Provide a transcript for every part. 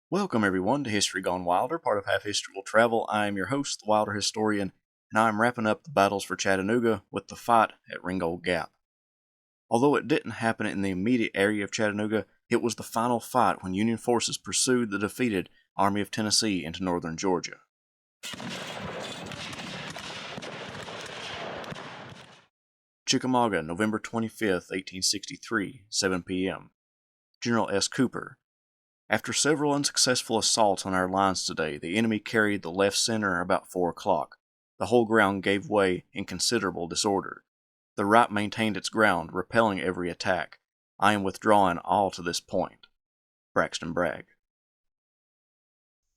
Welcome everyone to History Gone Wilder, part of Half History Will Travel. I am your host, the Wilder Historian, and I am wrapping up the battles for Chattanooga with the fight at Ringgold Gap. Although it didn't happen in the immediate area of Chattanooga, it was the final fight when Union forces pursued the defeated Army of Tennessee into northern Georgia. Chickamauga, November 25, 1863, 7 p.m. General S. Cooper. After several unsuccessful assaults on our lines today, the enemy carried the left center about 4 o'clock. The whole ground gave way in considerable disorder. The right maintained its ground, repelling every attack. I am withdrawing all to this point. Braxton Bragg.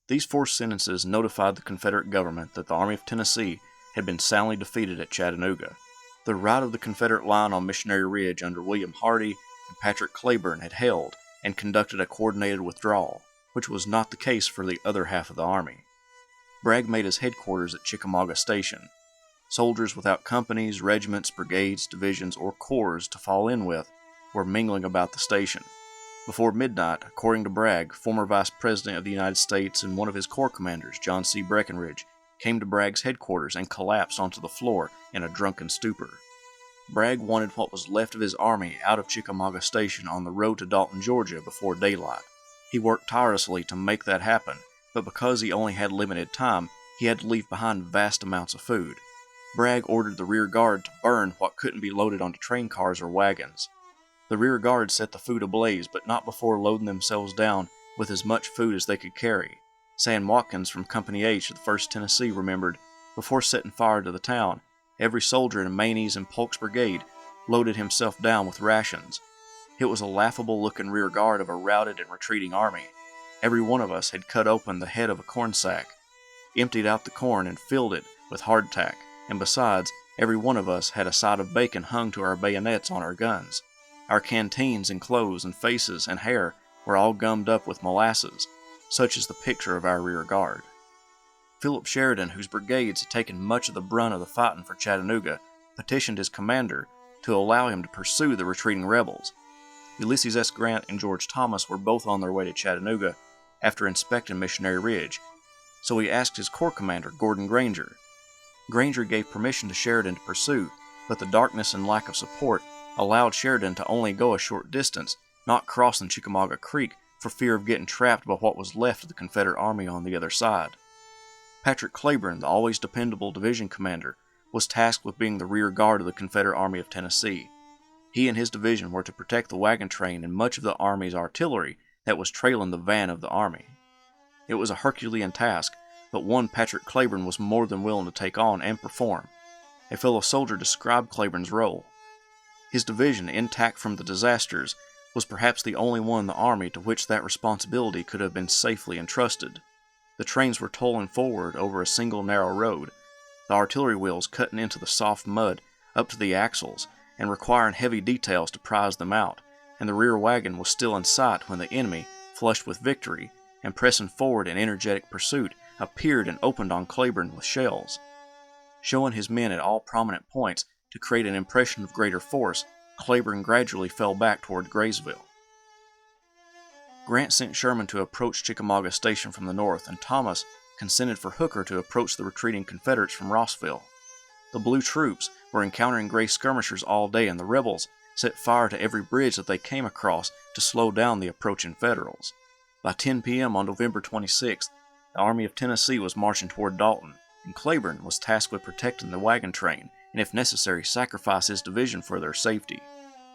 These 4 sentences notified the Confederate government that the Army of Tennessee had been soundly defeated at Chattanooga. The right of the Confederate line on Missionary Ridge under William Hardee and Patrick Cleburne had held and conducted a coordinated withdrawal, which was not the case for the other half of the army. Bragg made his headquarters at Chickamauga Station. Soldiers without companies, regiments, brigades, divisions, or corps to fall in with were mingling about the station. Before midnight, according to Bragg, former Vice President of the United States and one of his corps commanders, John C. Breckinridge, came to Bragg's headquarters and collapsed onto the floor in a drunken stupor. Bragg wanted what was left of his army out of Chickamauga Station on the road to Dalton, Georgia before daylight. He worked tirelessly to make that happen, but because he only had limited time, he had to leave behind vast amounts of food. Bragg ordered the rear guard to burn what couldn't be loaded onto train cars or wagons. The rear guard set the food ablaze, but not before loading themselves down with as much food as they could carry. Sam Watkins from Company H of the 1st Tennessee remembered, before setting fire to the town, every soldier in Maney's and Polk's brigade loaded himself down with rations. It was a laughable-looking rear guard of a routed and retreating army. Every one of us had cut open the head of a corn sack, emptied out the corn, and filled it with hardtack, and besides, every one of us had a side of bacon hung to our bayonets on our guns. Our canteens and clothes and faces and hair were all gummed up with molasses. Such is the picture of our rear guard. Philip Sheridan, whose brigades had taken much of the brunt of the fighting for Chattanooga, petitioned his commander to allow him to pursue the retreating rebels. Ulysses S. Grant and George Thomas were both on their way to Chattanooga after inspecting Missionary Ridge, so he asked his corps commander, Gordon Granger. Granger gave permission to Sheridan to pursue, but the darkness and lack of support allowed Sheridan to only go a short distance, not crossing Chickamauga Creek for fear of getting trapped by what was left of the Confederate army on the other side. Patrick Cleburne, the always dependable division commander, was tasked with being the rear guard of the Confederate Army of Tennessee. He and his division were to protect the wagon train and much of the army's artillery that was trailing the van of the army. It was a Herculean task, but one Patrick Cleburne was more than willing to take on and perform. A fellow soldier described Cleburne's role. His division, intact from the disasters, was perhaps the only one in the army to which that responsibility could have been safely entrusted. The trains were toiling forward over a single narrow road, the artillery wheels cutting into the soft mud up to the axles and requiring heavy details to prize them out, and the rear wagon was still in sight when the enemy, flushed with victory and pressing forward in energetic pursuit, appeared and opened on Cleburne with shells. Showing his men at all prominent points to create an impression of greater force, Cleburne gradually fell back toward Graysville. Grant sent Sherman to approach Chickamauga Station from the north, and Thomas consented for Hooker to approach the retreating Confederates from Rossville. The Blue troops were encountering gray skirmishers all day, and the rebels set fire to every bridge that they came across to slow down the approaching Federals. By 10 p.m. on November 26th, the Army of Tennessee was marching toward Dalton, and Cleburne was tasked with protecting the wagon train, and if necessary, sacrifice his division for their safety.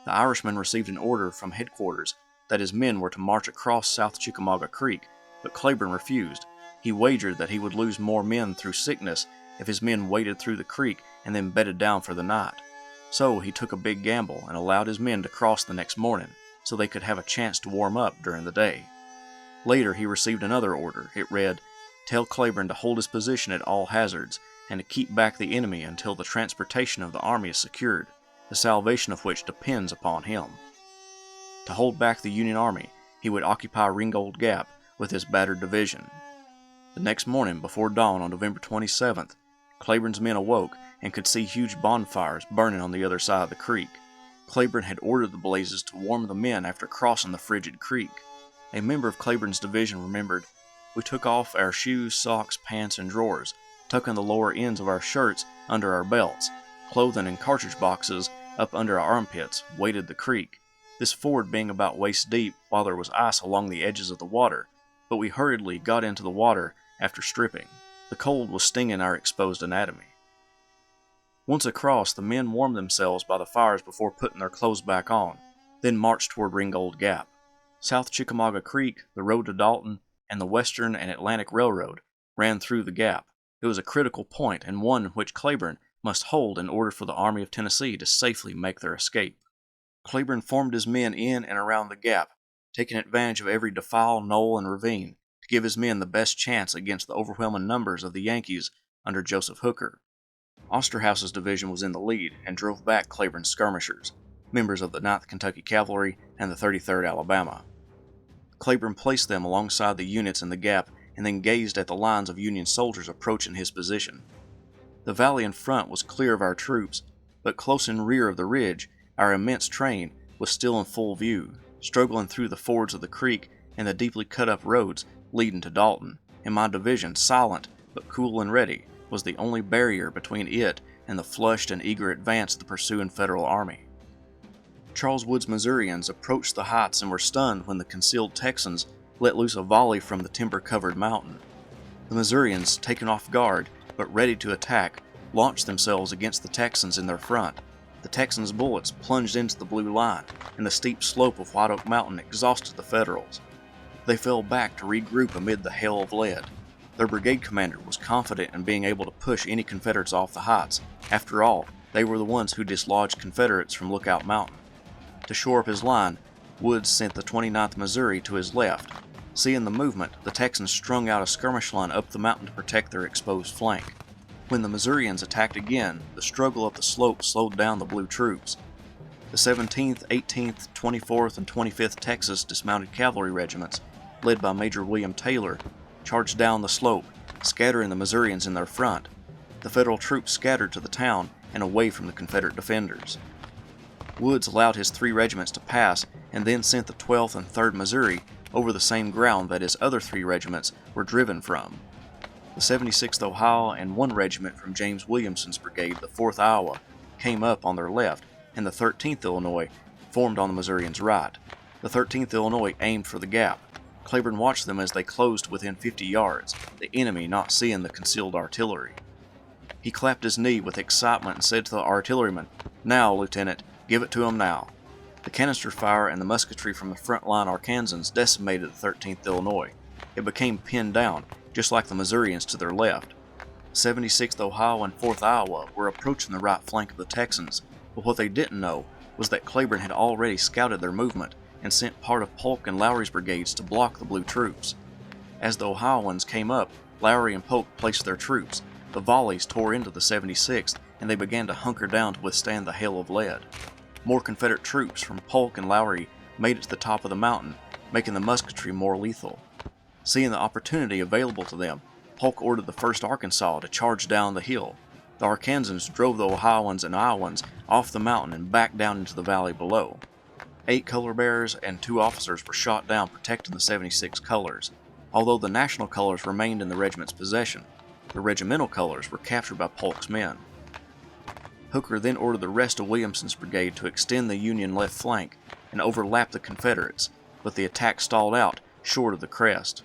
The Irishman received an order from headquarters that his men were to march across South Chickamauga Creek, but Cleburne refused. He wagered that he would lose more men through sickness if his men waded through the creek and then bedded down for the night. So he took a big gamble and allowed his men to cross the next morning, so they could have a chance to warm up during the day. Later he received another order. It read, "Tell Cleburne to hold his position at all hazards, and to keep back the enemy until the transportation of the army is secured, the salvation of which depends upon him." To hold back the Union Army, he would occupy Ringgold Gap with his battered division. The next morning, before dawn on November 27th, Cleburne's men awoke and could see huge bonfires burning on the other side of the creek. Cleburne had ordered the blazes to warm the men after crossing the frigid creek. A member of Cleburne's division remembered, "We took off our shoes, socks, pants, and drawers, tucking the lower ends of our shirts under our belts, clothing and cartridge boxes up under our armpits, waded the creek, this ford being about waist deep while there was ice along the edges of the water, but we hurriedly got into the water after stripping. The cold was stinging our exposed anatomy." Once across, the men warmed themselves by the fires before putting their clothes back on, then marched toward Ringgold Gap. South Chickamauga Creek, the road to Dalton, and the Western and Atlantic Railroad ran through the gap. It was a critical point and one which Cleburne must hold in order for the Army of Tennessee to safely make their escape. Cleburne formed his men in and around the gap, taking advantage of every defile, knoll, and ravine to give his men the best chance against the overwhelming numbers of the Yankees under Joseph Hooker. Osterhaus's division was in the lead and drove back Cleburne's skirmishers, members of the 9th Kentucky Cavalry and the 33rd Alabama. Cleburne placed them alongside the units in the gap and then gazed at the lines of Union soldiers approaching his position. The valley in front was clear of our troops, but close in rear of the ridge, our immense train was still in full view, struggling through the fords of the creek and the deeply cut-up roads leading to Dalton, and my division, silent but cool and ready, was the only barrier between it and the flushed and eager advance of the pursuing Federal Army. Charles Wood's Missourians approached the heights and were stunned when the concealed Texans let loose a volley from the timber-covered mountain. The Missourians, taken off guard but ready to attack, launched themselves against the Texans in their front. The Texans' bullets plunged into the blue line, and the steep slope of White Oak Mountain exhausted the Federals. They fell back to regroup amid the hail of lead. Their brigade commander was confident in being able to push any Confederates off the heights. After all, they were the ones who dislodged Confederates from Lookout Mountain. To shore up his line, Woods sent the 29th Missouri to his left. Seeing the movement, the Texans strung out a skirmish line up the mountain to protect their exposed flank. When the Missourians attacked again, the struggle up the slope slowed down the blue troops. The 17th, 18th, 24th, and 25th Texas Dismounted Cavalry regiments, led by Major William Taylor, charged down the slope, scattering the Missourians in their front. The Federal troops scattered to the town and away from the Confederate defenders. Woods allowed his 3 regiments to pass and then sent the 12th and 3rd Missouri over the same ground that his other 3 regiments were driven from. The 76th Ohio and 1 regiment from James Williamson's brigade, the 4th Iowa, came up on their left, and the 13th Illinois formed on the Missourians' right. The 13th Illinois aimed for the gap. Cleburne watched them as they closed within 50 yards, the enemy not seeing the concealed artillery. He clapped his knee with excitement and said to the artilleryman, "Now, Lieutenant, give it to 'em now." The canister fire and the musketry from the front line Arkansans decimated the 13th Illinois. It became pinned down, just like the Missourians to their left. 76th Ohio and 4th Iowa were approaching the right flank of the Texans, but what they didn't know was that Cleburne had already scouted their movement and sent part of Polk and Lowry's brigades to block the blue troops. As the Ohioans came up, Lowry and Polk placed their troops. The volleys tore into the 76th, and they began to hunker down to withstand the hail of lead. More Confederate troops from Polk and Lowry made it to the top of the mountain, making the musketry more lethal. Seeing the opportunity available to them, Polk ordered the 1st Arkansas to charge down the hill. The Arkansans drove the Ohioans and Iowans off the mountain and back down into the valley below. 8 color bearers and 2 officers were shot down protecting the 76 colors. Although the national colors remained in the regiment's possession, the regimental colors were captured by Polk's men. Hooker then ordered the rest of Williamson's brigade to extend the Union left flank and overlap the Confederates, but the attack stalled out short of the crest.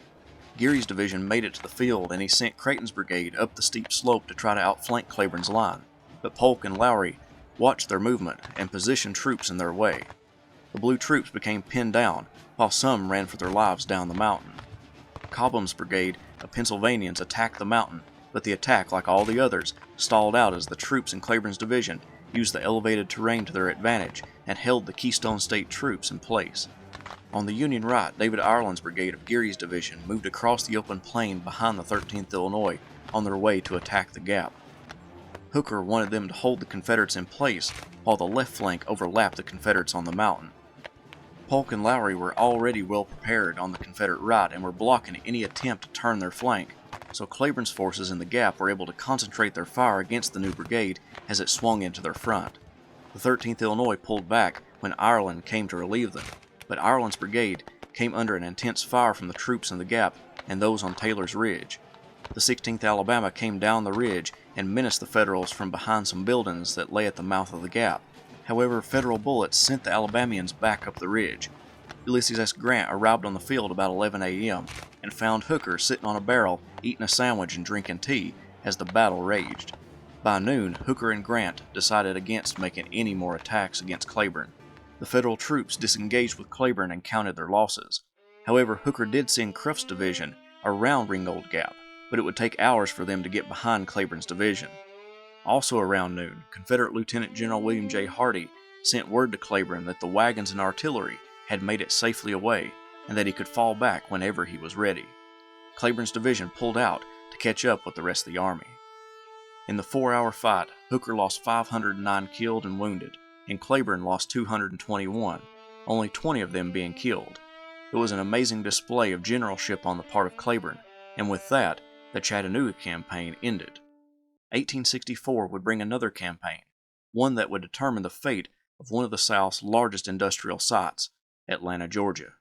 Geary's division made it to the field, and he sent Creighton's brigade up the steep slope to try to outflank Cleburne's line, but Polk and Lowry watched their movement and positioned troops in their way. The blue troops became pinned down, while some ran for their lives down the mountain. Cobham's brigade of Pennsylvanians attacked the mountain, but the attack, like all the others, stalled out as the troops in Cleburne's division used the elevated terrain to their advantage and held the Keystone State troops in place. On the Union right, David Ireland's brigade of Geary's division moved across the open plain behind the 13th Illinois on their way to attack the gap. Hooker wanted them to hold the Confederates in place while the left flank overlapped the Confederates on the mountain. Polk and Lowry were already well prepared on the Confederate right and were blocking any attempt to turn their flank, so Cleburne's forces in the gap were able to concentrate their fire against the new brigade as it swung into their front. The 13th Illinois pulled back when Ireland came to relieve them, but Ireland's brigade came under an intense fire from the troops in the Gap and those on Taylor's Ridge. The 16th Alabama came down the ridge and menaced the Federals from behind some buildings that lay at the mouth of the Gap. However, Federal bullets sent the Alabamians back up the ridge. Ulysses S. Grant arrived on the field about 11 a.m. and found Hooker sitting on a barrel eating a sandwich and drinking tea as the battle raged. By noon, Hooker and Grant decided against making any more attacks against Cleburne. The Federal troops disengaged with Cleburne and counted their losses. However, Hooker did send Cruft's division around Ringgold Gap, but it would take hours for them to get behind Cleburne's division. Also around noon, Confederate Lieutenant General William J. Hardee sent word to Cleburne that the wagons and artillery had made it safely away and that he could fall back whenever he was ready. Cleburne's division pulled out to catch up with the rest of the army. In the 4-hour fight, Hooker lost 509 killed and wounded, and Cleburne lost 221, only 20 of them being killed. It was an amazing display of generalship on the part of Cleburne, and with that, the Chattanooga campaign ended. 1864 would bring another campaign, one that would determine the fate of one of the South's largest industrial sites, Atlanta, Georgia.